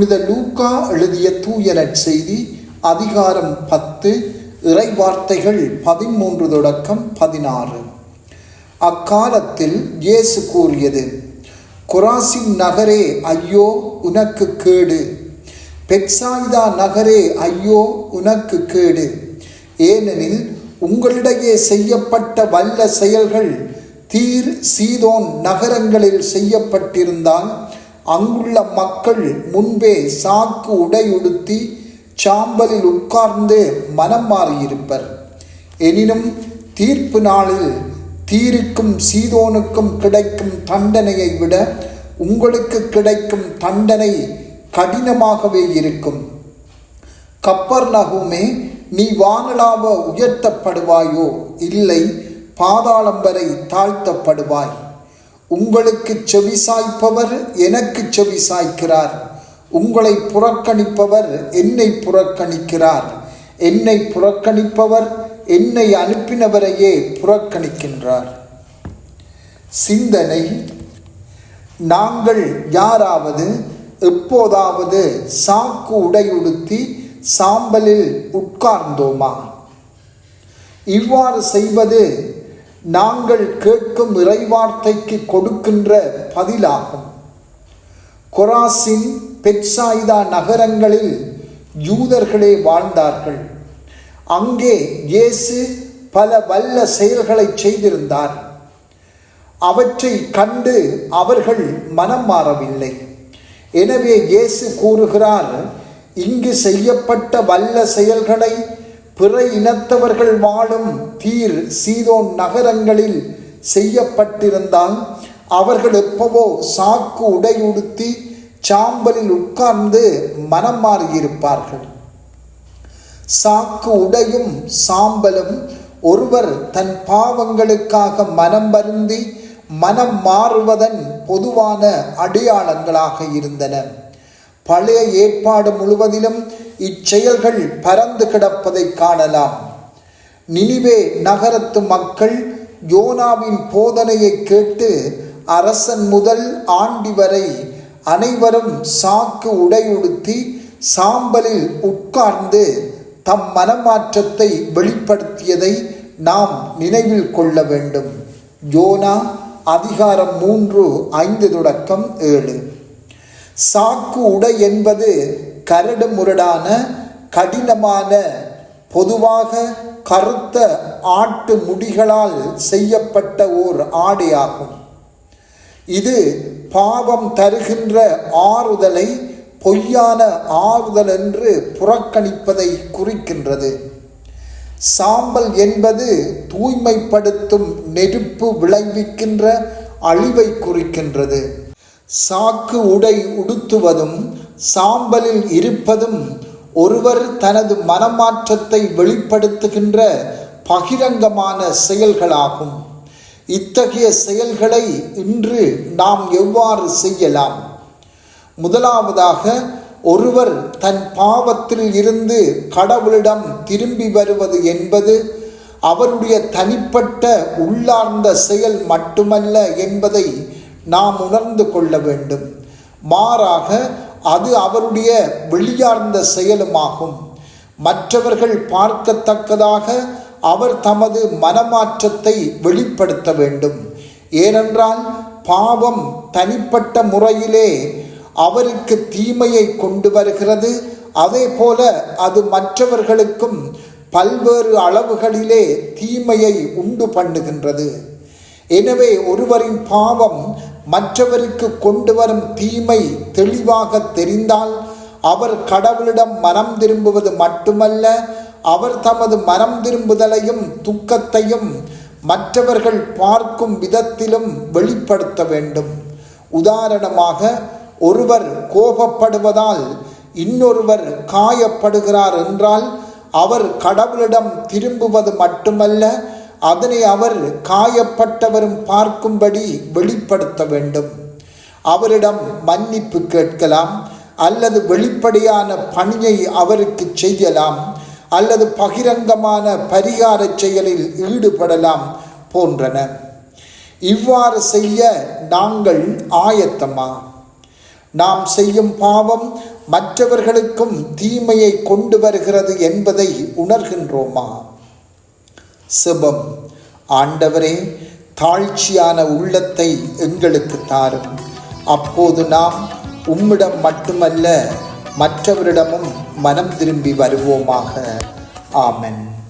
புனித லூக்கா எழுதிய தூய நற்செய்தி அதிகாரம் 10 இறைவார்த்தைகள் 13 தொடக்கம் 16. அக்காலத்தில் இயேசு கூறியது: கொராசின் நகரே ஐயோ உனக்கு கேடு! பெத்சாயிதா நகரே ஐயோ உனக்கு கேடு! ஏனெனில் உங்களிடையே செய்யப்பட்ட வல்ல செயல்கள் தீர் சீதோன் நகரங்களில் செய்யப்பட்டிருந்தால் அங்குள்ள மக்கள் முன்பே சாக்கு உடையுடுத்தி சாம்பலில் உட்கார்ந்து மனம் மாறியிருப்பர். எனினும் தீர்ப்பு நாளில் தீருக்கும் சீதோனுக்கும் கிடைக்கும் தண்டனையை விட உங்களுக்கு கிடைக்கும் தண்டனை கடினமாகவே இருக்கும். கப்பர்நகூமே, நீ வானளாவ உயர்த்தப்படுவாயோ? இல்லை, பாதாளம் வரை தாழ்த்தப்படுவாய். உங்களுக்கு செவிசாய்ப்பவர் எனக்கு செவிசாய்க்கிறார். உங்களை புறக்கணிப்பவர் என்னை புறக்கணிக்கிறார். என்னை புறக்கணிப்பவர் என்னை அனுப்பினவரையே புறக்கணிக்கின்றார். சிந்தனை: நாங்கள் யாராவது எப்போதாவது சாக்கு உடையுடுத்தி சாம்பலில் உட்கார்ந்தோமா? இவ்வாறு செய்வது நாங்கள் கேட்கும் இறைவார்த்தைக்கு கொடுக்கின்ற பதிலாகும். கொராசின், பெத்சாயிதா நகரங்களில் யூதர்களே வாழ்ந்தார்கள். அங்கே இயேசு பல வல்ல செயல்களை செய்திருந்தார். அவற்றை கண்டு அவர்கள் மனம் மாறவில்லை. எனவே இயேசு கூறுகிறார்: இங்கு செய்யப்பட்ட வல்ல செயல்களை பிற இனத்தவர்கள் வாழும் தீர் சீதோன் நகரங்களில் செய்யப்பட்டிருந்தால் அவர்கள் எப்பவோ சாக்கு உடையுடுத்தி சாம்பலில் உட்கார்ந்து மனம் மாறியிருப்பார்கள். சாக்கு உடையும் சாம்பலும் ஒருவர் தன் பாவங்களுக்காக மனம் வருந்தி மனம் மாறுவதன் பொதுவான அடையாளங்களாக இருந்தன. பழைய ஏற்பாடு முழுவதிலும் இச்செயல்கள் பரந்து கிடப்பதை காணலாம். நினிவே நகரத்து மக்கள் யோனாவின் போதனையை கேட்டு அரசன் முதல் ஆண்டி வரை அனைவரும் சாக்கு உடையுடுத்தி சாம்பலில் உட்கார்ந்து தம் மனமாற்றத்தை வெளிப்படுத்தியதை நாம் நினைவில் கொள்ள வேண்டும். யோனா அதிகாரம் 3:5 தொடக்கம் 7. சாக்கு உடை என்பது கரடு முரடான, கடினமான, பொதுவாக கருத்த ஆட்டு முடிகளால் செய்யப்பட்ட ஓர் ஆடையாகும். இது பாவம் தருகின்ற ஆறுதலை பொய்யான ஆறுதல் என்று புறக்கணிப்பதை குறிக்கின்றது. சாம்பல் என்பது தூய்மைப்படுத்தும் நெருப்பு விளைவிக்கின்ற அழிவை குறிக்கின்றது. சாக்கு உடை உடுத்துவதும் சாம்பலில் இருப்பதும் ஒருவர் தனது மனமாற்றத்தை வெளிப்படுத்துகின்ற பகிரங்கமான செயல்களாகும். இத்தகைய செயல்களை இன்று நாம் எவ்வாறு செய்யலாம்? முதலாவதாக, ஒருவர் தன் பாவத்தில் இருந்து கடவுளிடம் திரும்பி வருவது என்பது அவருடைய தனிப்பட்ட உள்ளார்ந்த செயல் மட்டுமல்ல என்பதை நாம் உணர்ந்து கொள்ள வேண்டும். மாறாக அது அவருடைய வெளியார்ந்த செயலுமாகும். மற்றவர்கள் பார்க்கத்தக்கதாக அவர் தமது மனமாற்றத்தை வெளிப்படுத்த வேண்டும். ஏனென்றால் பாவம் தனிப்பட்ட முறையிலே அவருக்கு தீமையை கொண்டு வருகிறது. அதே போல அது மற்றவர்களுக்கும் பல்வேறு அளவுகளிலே தீமையை உண்டு பண்ணுகின்றது. எனவே ஒருவரின் பாவம் மற்றவருக்கு கொண்டு வரும் தீமை தெளிவாக தெரிந்தால் அவர் கடவுளிடம் மனம் திரும்புவது மட்டுமல்ல, அவர் தமது மனம் திரும்புதலையும் துக்கத்தையும் மற்றவர்கள் பார்க்கும் விதத்திலும் வெளிப்படுத்த வேண்டும். உதாரணமாக, ஒருவர் கோபப்படுவதால் இன்னொருவர் காயப்படுகிறார் என்றால் அவர் கடவுளிடம் திரும்புவது மட்டுமல்ல, அதனை அவர் காயப்பட்டவரும் பார்க்கும்படி வெளிப்படுத்த வேண்டும். அவரிடம் மன்னிப்பு கேட்கலாம், அல்லது வெளிப்படையான பணியை அவருக்கு செய்யலாம், அல்லது பகிரங்கமான பரிகார செயலில் ஈடுபடலாம் போன்றன. இவ்வாறு செய்ய நாங்கள் ஆயத்தமா? நாம் செய்யும் பாவம் மற்றவர்களுக்கும் தீமையை கொண்டு வருகிறது என்பதை உணர்கின்றோமா? செபம். ஆண்டவரே, தாழ்ச்சியான உள்ளத்தை எங்களுக்கு தாரும். அப்போது நாம் உம்மிடம் மட்டுமல்ல மற்றவரிடமும் மனம் திரும்பி வருவோமாக. ஆமென்.